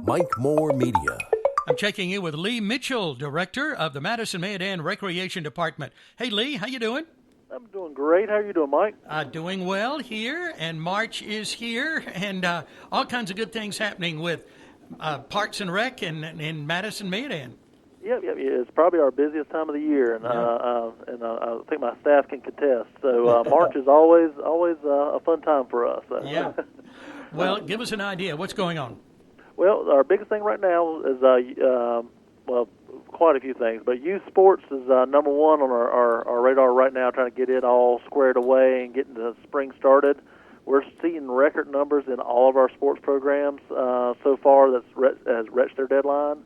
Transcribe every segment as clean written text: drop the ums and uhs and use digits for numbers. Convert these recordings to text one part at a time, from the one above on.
Mike Moore Media. I'm checking in with Lee Mitchell, Director of the Madison-Mayodan Recreation Department. Hey, Lee, how you doing? I'm doing great. How are you doing, Mike? Doing well here, and March is here, and all kinds of good things happening with Parks and Rec in Madison-Mayodan. Yep. It's probably our busiest time of the year, and I think my staff can contest. So March is always a fun time for us. Yeah. Well, give us an idea. What's going on? Well, our biggest thing right now is, quite a few things, but youth sports is number one on our radar right now, trying to get it all squared away and getting the spring started. We're seeing record numbers in all of our sports programs so far that has reached their deadline.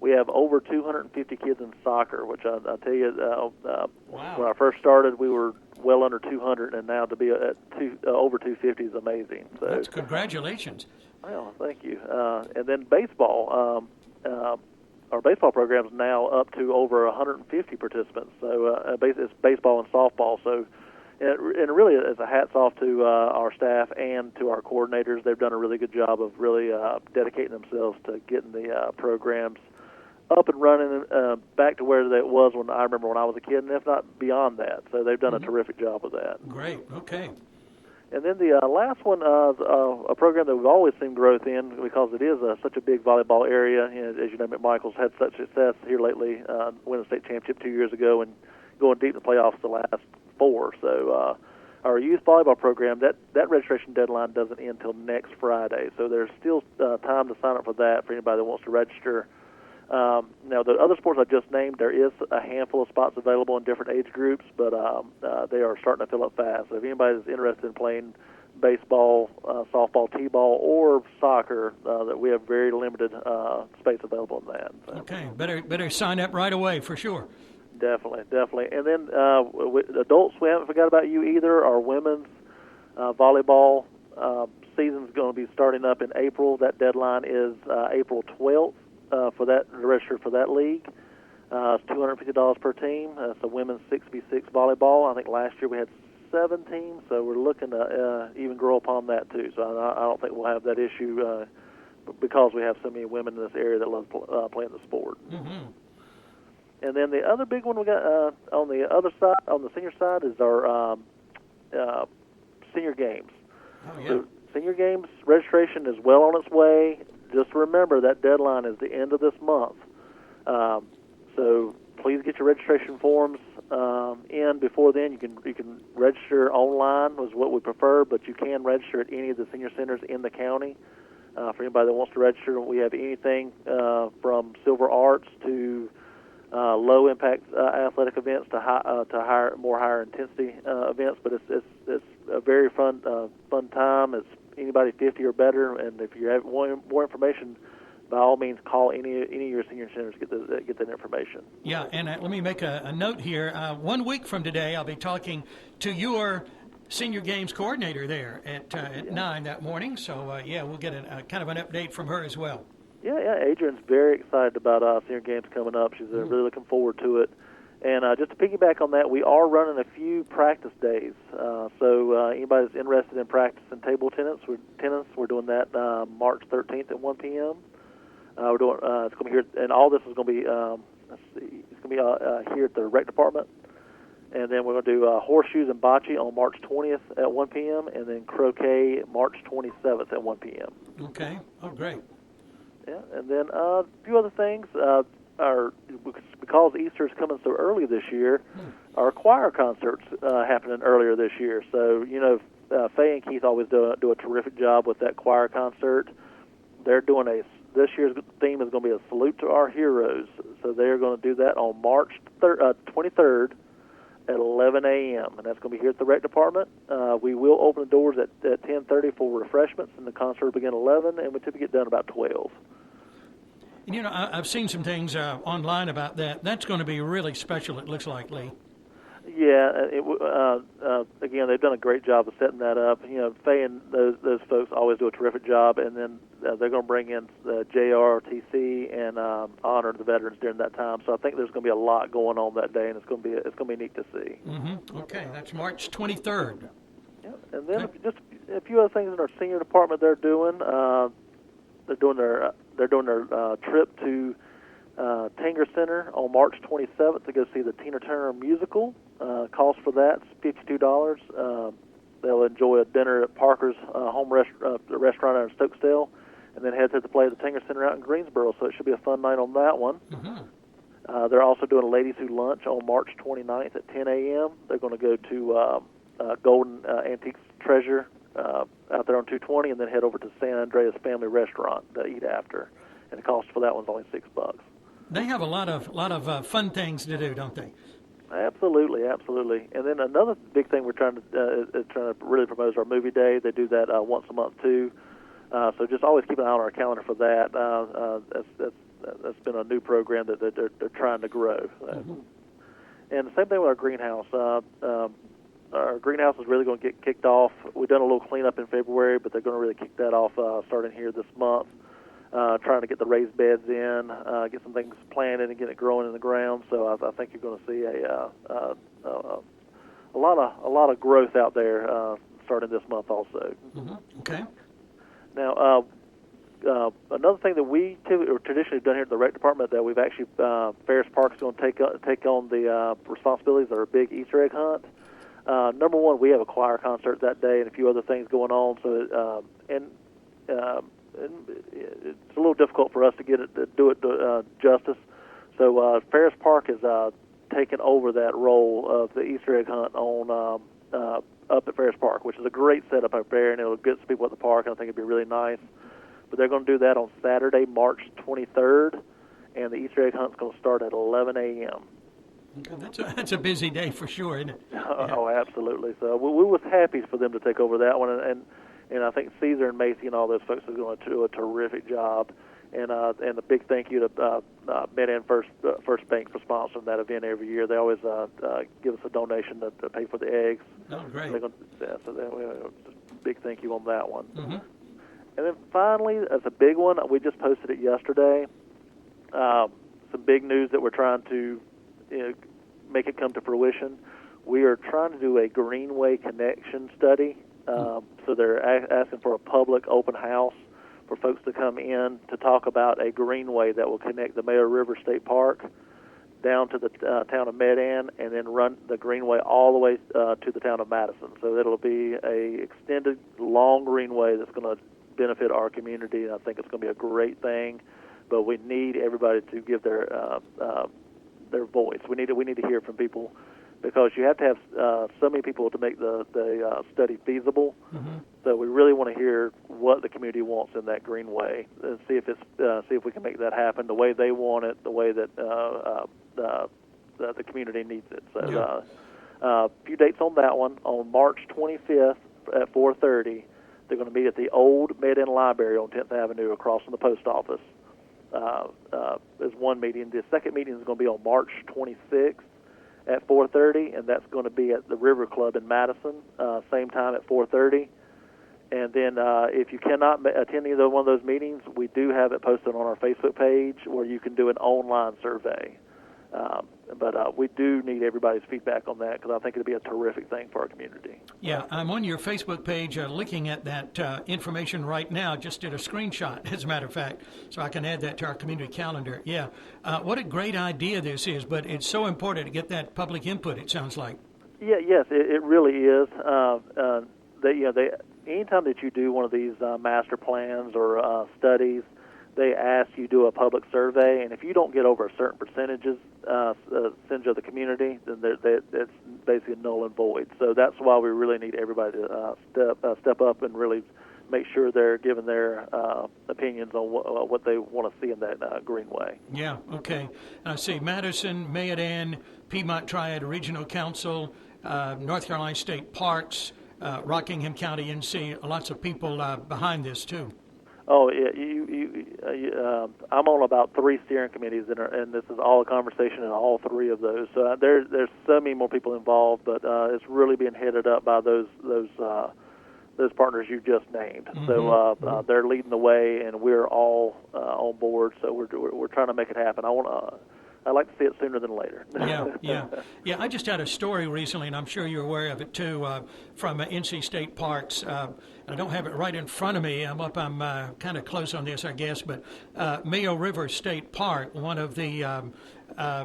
We have over 250 kids in soccer, which I tell you, Wow. When I first started, we were well under 200, and now to be at over 250 is amazing. So, that's congratulations. Well, thank you. And then baseball. Our baseball program is now up to over 150 participants. So it's baseball and softball. So, and really, it's a hats off to our staff and to our coordinators. They've done a really good job of really dedicating themselves to getting the programs up and running back to where it was when I remember when I was a kid, and if not beyond that. So they've done a terrific job with that. Great. Okay. And then the last one, a program that we've always seen growth in because it is such a big volleyball area. As you know, McMichael's had such success here lately, winning a state championship 2 years ago and going deep in the playoffs the last 4. So our youth volleyball program, that registration deadline doesn't end until next Friday. So there's still time to sign up for that for anybody that wants to register. Now, the other sports I just named, there is a handful of spots available in different age groups, but they are starting to fill up fast. So if anybody's interested in playing baseball, softball, t-ball, or soccer, that we have very limited space available in that. So. Okay, better sign up right away for sure. Definitely. And then adults, we haven't forgot about you either. Our women's volleyball season's going to be starting up in April. That deadline is April 12th. For that, to register for that league. It's $250 per team. It's a women's 6v6 volleyball. I think last year we had 7 teams, so we're looking to even grow upon that too. So I don't think we'll have that issue because we have so many women in this area that love playing the sport. Mm-hmm. And then the other big one we got on the other side, on the senior side, is our senior games. Oh, yeah. So senior games registration is well on its way. Just remember that deadline is the end of this month. So please get your registration forms in before then. You can register online is what we prefer, but you can register at any of the senior centers in the county. For anybody that wants to register, we have anything from silver arts to low impact athletic events to higher intensity events. But it's a very fun time. It's anybody 50 or better, and if you have more information, by all means, call any of your senior centers to get that information. Yeah, and let me make a note here. 1 week from today, I'll be talking to your senior games coordinator there at 9 that morning. So, we'll get a kind of an update from her as well. Yeah, Adrian's very excited about senior games coming up. She's really looking forward to it. And just to piggyback on that, we are running a few practice days. So anybody that's interested in practicing table tennis, we're doing that March 13th at 1 p.m. We're doing it's going to be here, and all this is going to be it's going to be here at the rec department. And then we're going to do horseshoes and bocce on March 20th at 1 p.m. and then croquet March 27th at 1 p.m. Okay. Oh, great. Yeah, and then a few other things. Because Easter is coming so early this year, our choir concerts happening earlier this year. So, Faye and Keith always do a terrific job with that choir concert. They're doing this year's theme is going to be a salute to our heroes. So they're going to do that on March 23rd at 11 a.m. And that's going to be here at the rec department. We will open the doors at 10:30 for refreshments, and the concert will begin at 11, and we typically get done about 12. And, I've seen some things online about that. That's going to be really special, it looks like, Lee. Yeah, again, they've done a great job of setting that up. Faye and those folks always do a terrific job, and then they're going to bring in the JRTC and honor the veterans during that time. So I think there's going to be a lot going on that day, and it's going to be neat to see. Mm-hmm. Okay, that's March 23rd. Yeah, and then just a few other things in our senior department they're doing. their trip to Tanger Center on March 27th to go see the Tina Turner musical. Cost for that's $52. They'll enjoy a dinner at Parker's home restaurant in Stokesdale, and then head to the play at the Tanger Center out in Greensboro. So it should be a fun night on that one. Mm-hmm. They're also doing a ladies' who lunch on March 29th at 10 a.m. They're going to go to Golden Antiques Treasure out there on 220, and then head over to San Andreas Family Restaurant to eat after. And the cost for that one's only $6. They have a lot of fun things to do, don't they? Absolutely, absolutely. And then another big thing we're trying to really promote is our movie day. They do that once a month too. So just always keep an eye on our calendar for that. That's been a new program that they're trying to grow. Mm-hmm. And the same thing with our greenhouse. Our greenhouse is really going to get kicked off. We've done a little cleanup in February, but they're going to really kick that off starting here this month. Trying to get the raised beds in, get some things planted and get it growing in the ground. So I think you're going to see a lot of growth out there starting this month also. Mm-hmm. Okay. Now, another thing that we traditionally done here at the rec department that we've actually Farris Park is going to take on the responsibilities of our big Easter egg hunt. Number one, we have a choir concert that day and a few other things going on. So it's a little difficult for us to do it justice. So Farris Park has taken over that role of the Easter egg hunt on up at Farris Park, which is a great setup up there, and it'll get some people at the park, and I think it'd be really nice. But they're going to do that on Saturday, March 23rd, and the Easter egg hunt's going to start at 11 a.m. Okay, that's a busy day for sure, isn't it? Oh, absolutely. So we was happy for them to take over that one, and I think Caesar and Macy and all those folks are going to do a terrific job. And a big thank you to Mid-End First Bank for sponsoring that event every year. They always give us a donation to pay for the eggs. Oh, great. So big thank you on that one. Mm-hmm. And then finally, as a big one, we just posted it yesterday. Some big news that we're trying to make it come to fruition. We are trying to do a Greenway Connection Study. So they're asking for a public open house for folks to come in to talk about a greenway that will connect the Mayo River State Park down to the town of Medan, and then run the greenway all the way to the town of Madison. So it'll be a extended, long greenway that's going to benefit our community, and I think it's going to be a great thing. But we need everybody to give their voice. We need to hear from people, because you have to have so many people to make the study feasible. Mm-hmm. So we really want to hear what the community wants in that greenway, and see if we can make that happen the way they want it, the way that the community needs it. So a few dates on that one. On March 25th at 4:30, they're going to meet at the old Mid-End Library on 10th Avenue across from the post office. There's one meeting. The second meeting is going to be on March 26th. At 4:30, and that's going to be at the River Club in Madison, same time at 4:30. And then if you cannot attend either one of those meetings, we do have it posted on our Facebook page where you can do an online survey. But we do need everybody's feedback on that, because I think it'll be a terrific thing for our community. Yeah, I'm on your Facebook page looking at that information right now. Just did a screenshot, as a matter of fact, so I can add that to our community calendar. Yeah, what a great idea this is, but it's so important to get that public input, it sounds like. Yeah, yes, it really is. Anytime that you do one of these master plans or studies, they ask you to do a public survey, and if you don't get over a certain percentage of the community, then it's basically null and void. So that's why we really need everybody to step up and really make sure they're giving their opinions on what they want to see in that greenway. Yeah, okay. I see Madison-Mayodan, Piedmont Triad Regional Council, North Carolina State Parks, Rockingham County NC, lots of people behind this too. Oh, yeah, I'm on about 3 steering committees, and this is all a conversation in all 3 of those. So there's so many more people involved, but it's really being headed up by those partners you just named. Mm-hmm. So they're leading the way, and we're all on board. So we're trying to make it happen. I want I'd like to see it sooner than later. Yeah. I just had a story recently, and I'm sure you're aware of it too, from NC State Parks. I don't have it right in front of me. I'm kind of close on this, I guess. But Mayo River State Park, one of the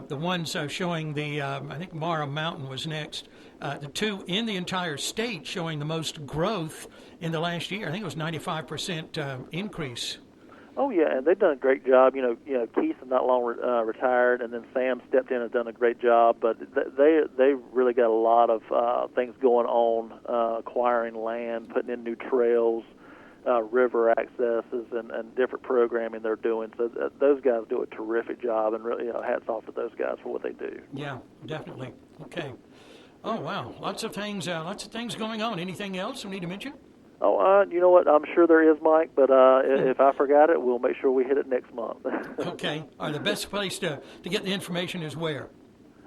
ones showing the, I think Mara Mountain was next. The two in the entire state showing the most growth in the last year. I think it was 95% increase. Oh yeah, and they've done a great job. Keith is not long retired, and then Sam stepped in and done a great job. But they really got a lot of things going on, acquiring land, putting in new trails, river accesses, and different programming they're doing. So those guys do a terrific job, and really, hats off to those guys for what they do. Yeah, definitely. Okay. Oh wow, lots of things going on. Anything else we need to mention? Oh, you know what? I'm sure there is, Mike, but if I forgot it, we'll make sure we hit it next month. Okay. All right, the best place to get the information is where?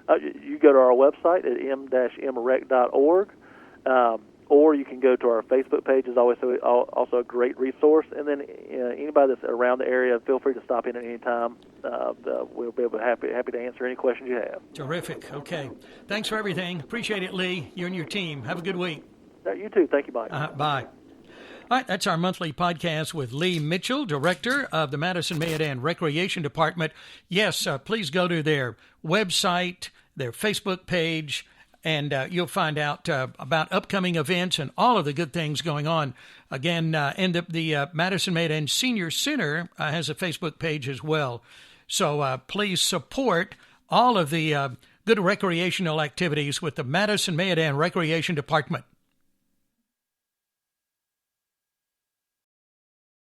You go to our website at m-mrec.org, or you can go to our Facebook page. Is always also a great resource. And then anybody that's around the area, feel free to stop in at any time. We'll be happy to answer any questions you have. Terrific. Okay. Thanks for everything. Appreciate it, Lee. You and your team. Have a good week. You too. Thank you, Mike. Bye. All right, that's our monthly podcast with Lee Mitchell, Director of the Madison-Mayodan Recreation Department. Yes, please go to their website, their Facebook page, and you'll find out about upcoming events and all of the good things going on. Again, and the Madison-Mayodan Senior Center has a Facebook page as well. So please support all of the good recreational activities with the Madison-Mayodan Recreation Department.